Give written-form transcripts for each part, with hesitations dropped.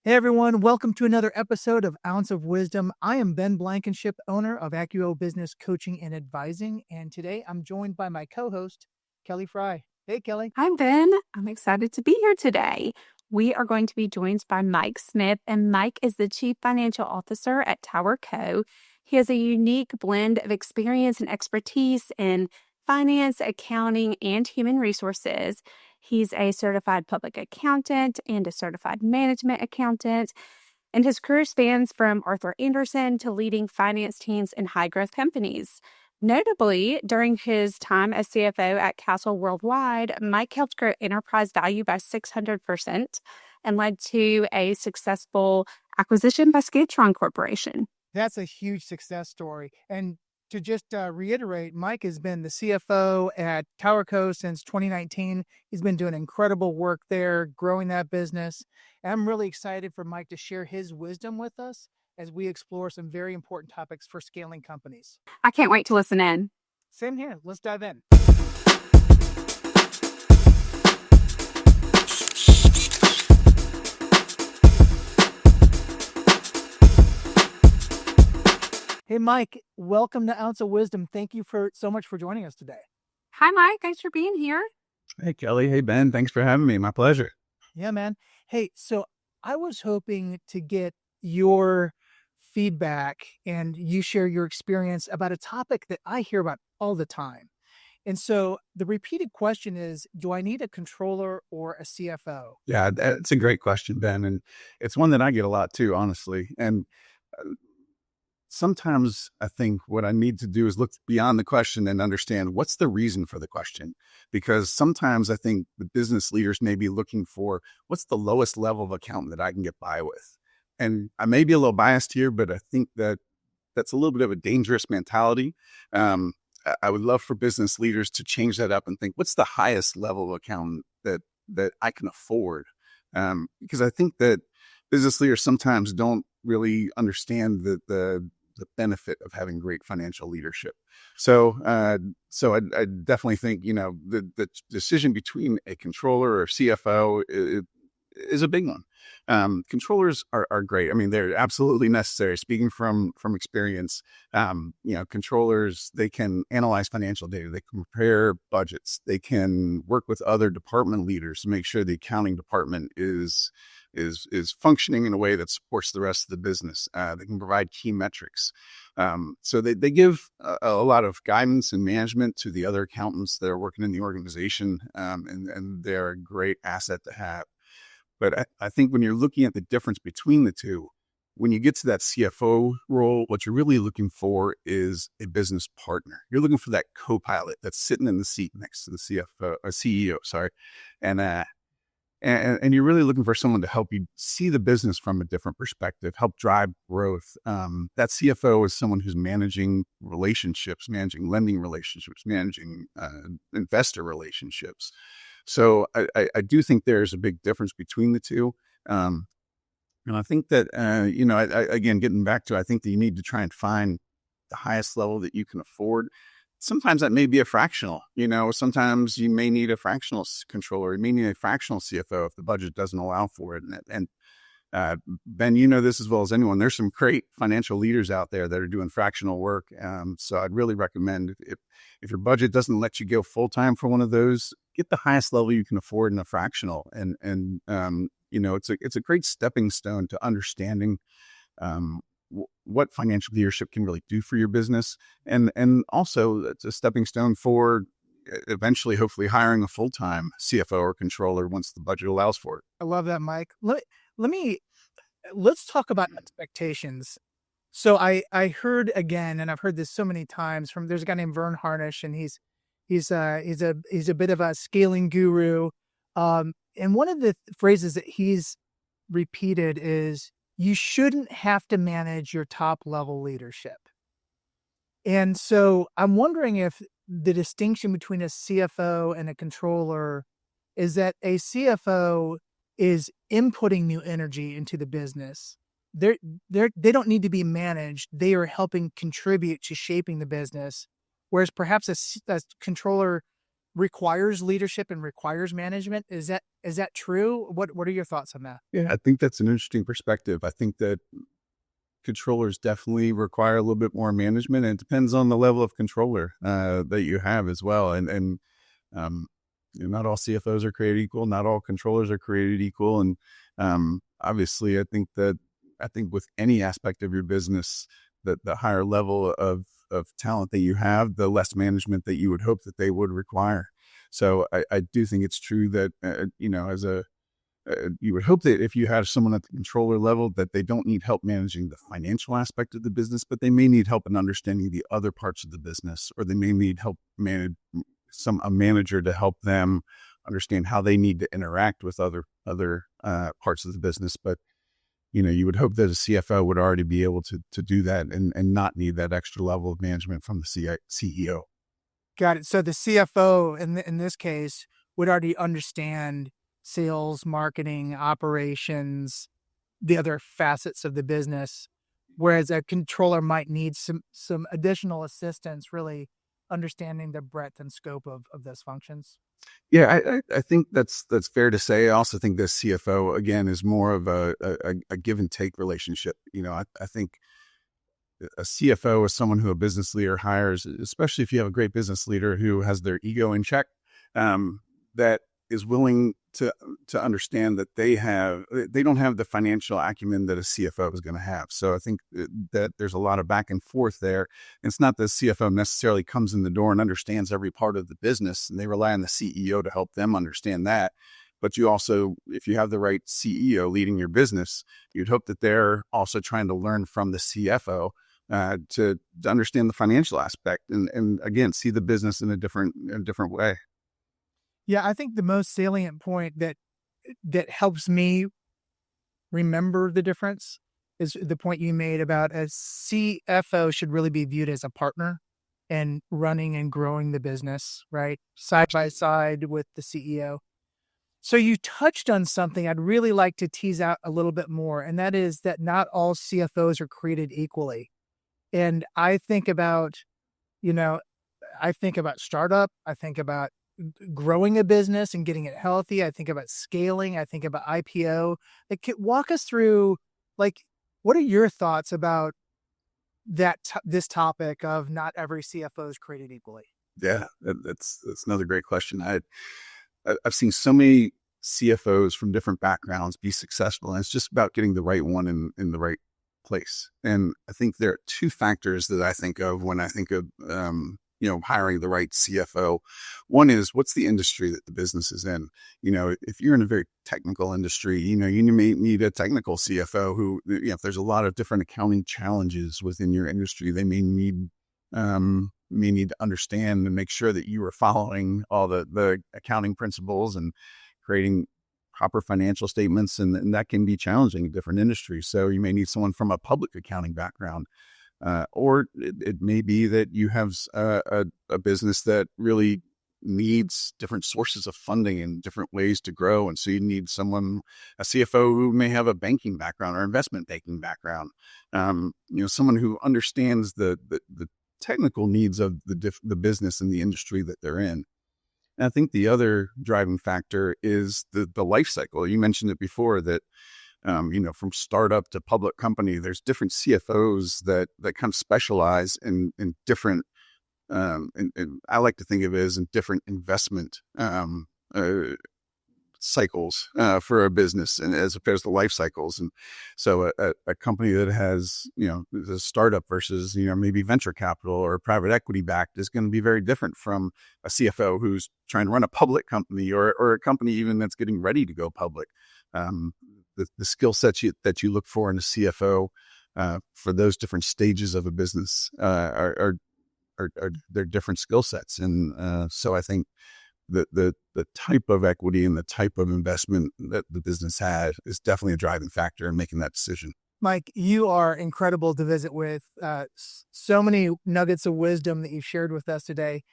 Hey everyone, welcome to another episode of Ounce of Wisdom. I am Ben Blankenship, owner of AccuO Business Coaching and Advising, and today I'm joined by my co-host, Kelly Fry. Hey Kelly. Hi, Ben. I'm excited to be here today. We are going to be joined by Mike Smith, and Mike is the Chief Financial Officer at TowerCo. He has a unique blend of experience and expertise in finance, accounting, and human resources. He's a certified public accountant and a certified management accountant, and his career spans from Arthur Andersen to leading finance teams in high-growth companies. Notably, during his time as CFO at Castle Worldwide, Mike helped grow enterprise value by 600% and led to a successful acquisition by Scantron Corporation. That's a huge success story. And to just reiterate, Mike has been the CFO at TowerCo since 2019. He's been doing incredible work there, growing that business. And I'm really excited for Mike to share his wisdom with us as we explore some very important topics for scaling companies. I can't wait to listen in. Same here. Let's dive in. Hey, Mike, welcome to Ounce of Wisdom. Thank you so much for joining us today. Hi, Mike. Thanks for being here. Hey, Kelly. Hey, Ben. Thanks for having me. My pleasure. Yeah, man. Hey, so I was hoping to get your feedback and you share your experience about a topic that I hear about all the time. And so the repeated question is, do I need a controller or a CFO? Yeah, that's a great question, Ben. And it's one that I get a lot too, honestly. And sometimes I think what I need to do is look beyond the question and understand what's the reason for the question. Because sometimes I think the business leaders may be looking for what's the lowest level of accountant that I can get by with. And I may be a little biased here, but I think that that's a little bit of a dangerous mentality. I would love for business leaders to change that up and think, what's the highest level of accountant that I can afford? Because I think that business leaders sometimes don't really understand the benefit of having great financial leadership. So I definitely think, the decision between a controller or CFO is a big one. Controllers are great. I mean, they're absolutely necessary. Speaking from experience, controllers, they can analyze financial data. They can prepare budgets. They can work with other department leaders to make sure the accounting department is functioning in a way that supports the rest of the business. They can provide key metrics. So they give a lot of guidance and management to the other accountants that are working in the organization, and they're a great asset to have. But I think when you're looking at the difference between the two, when you get to that CFO role, what you're really looking for is a business partner. You're looking for that co-pilot that's sitting in the seat next to the CFO or CEO, sorry. And you're really looking for someone to help you see the business from a different perspective, help drive growth. That CFO is someone who's managing relationships, managing lending relationships, managing investor relationships. So I do think there's a big difference between the two. And I think that, again, getting back to, I think that you need to try and find the highest level that you can afford. Sometimes that may be a fractional, sometimes you may need a fractional controller. You may need a fractional CFO if the budget doesn't allow for it. And Ben, this as well as anyone, there's some great financial leaders out there that are doing fractional work. So I'd really recommend if your budget doesn't let you go full-time for one of those, get the highest level you can afford in a fractional. And it's a great stepping stone to understanding what financial leadership can really do for your business. And also it's a stepping stone for eventually, hopefully hiring a full-time CFO or controller once the budget allows for it. I love that, Mike. Let's talk about expectations. So I heard again, and I've heard this so many times there's a guy named Vern Harnish, and he's a bit of a scaling guru. And one of the phrases that he's repeated is, you shouldn't have to manage your top level leadership. And so I'm wondering if the distinction between a CFO and a controller is that a CFO is inputting new energy into the business. They don't need to be managed. They are helping contribute to shaping the business. Whereas perhaps a controller requires leadership and requires management. Is that true? What are your thoughts on that? Yeah, I think that's an interesting perspective. I think that controllers definitely require a little bit more management, and it depends on the level of controller that you have as well. And um, not all CFOs are created equal. Not all controllers are created equal. And obviously, I think with any aspect of your business, that the higher level of talent that you have, the less management that you would hope that they would require. So I do think it's true that as a you would hope that if you have someone at the controller level, that they don't need help managing the financial aspect of the business, but they may need help in understanding the other parts of the business, or they may need help manage a manager to help them understand how they need to interact with other parts of the business. But you would hope that a CFO would already be able to do that and not need that extra level of management from the CEO. Got it. So the CFO in this case would already understand sales, marketing, operations, the other facets of the business, whereas a controller might need some additional assistance, really understanding the breadth and scope of those functions. Yeah, I think that's fair to say. I also think the CFO, again, is more of a give and take relationship. I think a CFO is someone who a business leader hires, especially if you have a great business leader who has their ego in check, that is willing to understand that they don't have the financial acumen that a CFO is going to have. So I think that there's a lot of back and forth there. And it's not that the CFO necessarily comes in the door and understands every part of the business, and they rely on the CEO to help them understand that. But you also, if you have the right CEO leading your business, you'd hope that they're also trying to learn from the CFO to understand the financial aspect and again, see the business in a different way. Yeah, I think the most salient point that helps me remember the difference is the point you made about a CFO should really be viewed as a partner and running and growing the business, right? Side by side with the CEO. So you touched on something I'd really like to tease out a little bit more, and that is that not all CFOs are created equally. And I think about startup, I think about growing a business and getting it healthy. I think about scaling. I think about IPO. Walk us through, what are your thoughts about this topic of not every CFO is created equally? Yeah, that's another great question. I've seen so many CFOs from different backgrounds be successful, and it's just about getting the right one in the right place. And I think there are two factors that I think of when I think of hiring the right CFO. One is, what's the industry that the business is in? If you're in a very technical industry, you may need a technical CFO who, if there's a lot of different accounting challenges within your industry, they may need to understand and make sure that you are following all the accounting principles and creating proper financial statements. And that can be challenging in different industries. So you may need someone from a public accounting background. Or it may be that you have a business that really needs different sources of funding and different ways to grow. And so you need a CFO who may have a banking background or investment banking background. Someone who understands the technical needs of the business and the industry that they're in. And I think the other driving factor is the life cycle. You mentioned it before that, from startup to public company, there's different CFOs that kind of specialize in different, and I like to think of it as in different investment cycles for a business, and as opposed to life cycles. And so a company that has, a startup versus, maybe venture capital or private equity backed is going to be very different from a CFO who's trying to run a public company or a company even that's getting ready to go public. The skill sets that you look for in a CFO for those different stages of a business are they're different skill sets. And so I think the type of equity and the type of investment that the business has is definitely a driving factor in making that decision. Mike, you are incredible to visit with. So many nuggets of wisdom that you've shared with us today.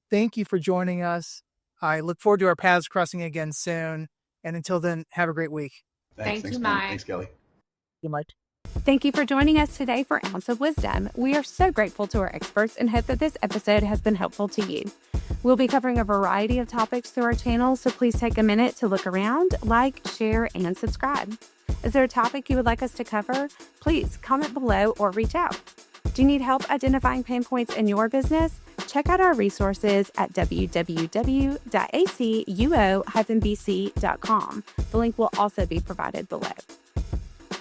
Thank you for joining us. I look forward to our paths crossing again soon. And until then, have a great week. Thank you, Mike. Thanks, Kelly. You, Mike. Thank you for joining us today for Ounce of Wisdom. We are so grateful to our experts and hope that this episode has been helpful to you. We'll be covering a variety of topics through our channel, so please take a minute to look around, like, share, and subscribe. Is there a topic you would like us to cover? Please comment below or reach out. Do you need help identifying pain points in your business? Check out our resources at www.acuo-bc.com. The link will also be provided below.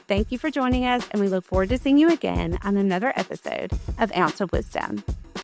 Thank you for joining us, and we look forward to seeing you again on another episode of Ounce of Wisdom.